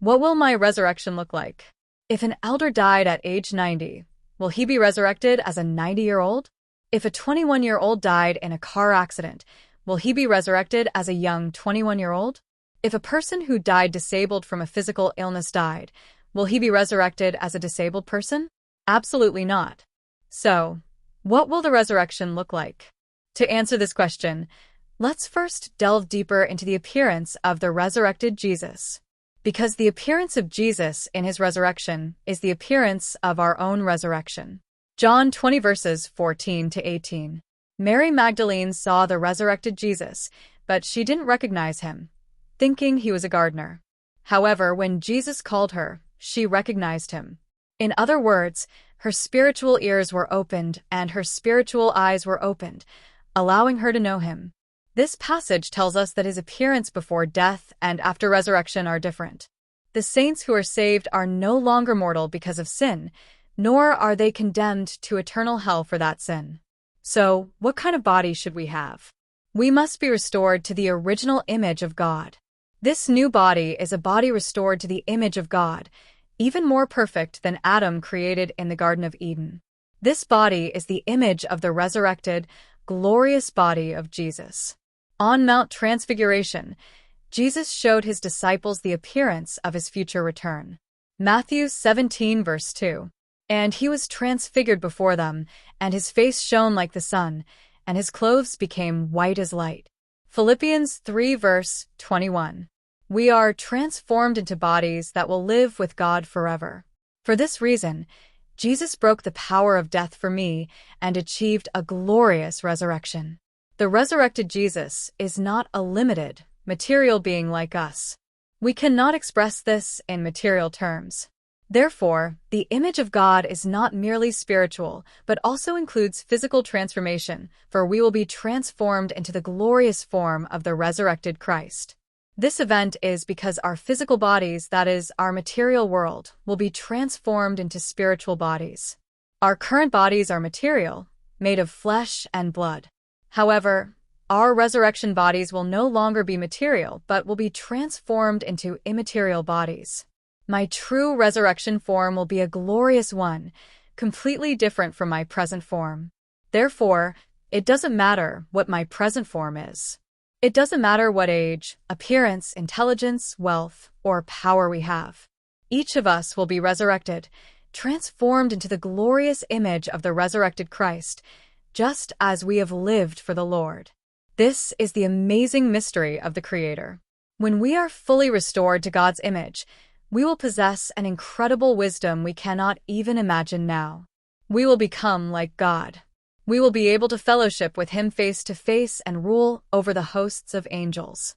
What will my resurrection look like? If an elder died at age 90, will he be resurrected as a 90-year-old? If a 21-year-old died in a car accident, will he be resurrected as a young 21-year-old? If a person who died disabled from a physical illness died, will he be resurrected as a disabled person? Absolutely not. So, what will the resurrection look like? To answer this question, let's first delve deeper into the appearance of the resurrected Jesus. Because the appearance of Jesus in his resurrection is the appearance of our own resurrection. John 20 verses 14 to 18. Mary Magdalene saw the resurrected Jesus, but she didn't recognize him, thinking he was a gardener. However, when Jesus called her, she recognized him. In other words, her spiritual ears were opened and her spiritual eyes were opened, allowing her to know him. This passage tells us that his appearance before death and after resurrection are different. The saints who are saved are no longer mortal because of sin, nor are they condemned to eternal hell for that sin. So, what kind of body should we have? We must be restored to the original image of God. This new body is a body restored to the image of God, even more perfect than Adam created in the Garden of Eden. This body is the image of the resurrected, glorious body of Jesus. On Mount Transfiguration, Jesus showed his disciples the appearance of his future return. Matthew 17 verse 2. And he was transfigured before them, and his face shone like the sun, and his clothes became white as light. Philippians 3 verse 21. We are transformed into bodies that will live with God forever. For this reason, Jesus broke the power of death for me and achieved a glorious resurrection. The resurrected Jesus is not a limited, material being like us. We cannot express this in material terms. Therefore, the image of God is not merely spiritual, but also includes physical transformation, for we will be transformed into the glorious form of the resurrected Christ. This event is because our physical bodies, that is, our material world, will be transformed into spiritual bodies. Our current bodies are material, made of flesh and blood. However, our resurrection bodies will no longer be material, but will be transformed into immaterial bodies. My true resurrection form will be a glorious one, completely different from my present form. Therefore, it doesn't matter what my present form is. It doesn't matter what age, appearance, intelligence, wealth, or power we have. Each of us will be resurrected, transformed into the glorious image of the resurrected Christ, just as we have lived for the Lord. This is the amazing mystery of the Creator. When we are fully restored to God's image, we will possess an incredible wisdom we cannot even imagine now. We will become like God. We will be able to fellowship with Him face to face and rule over the hosts of angels.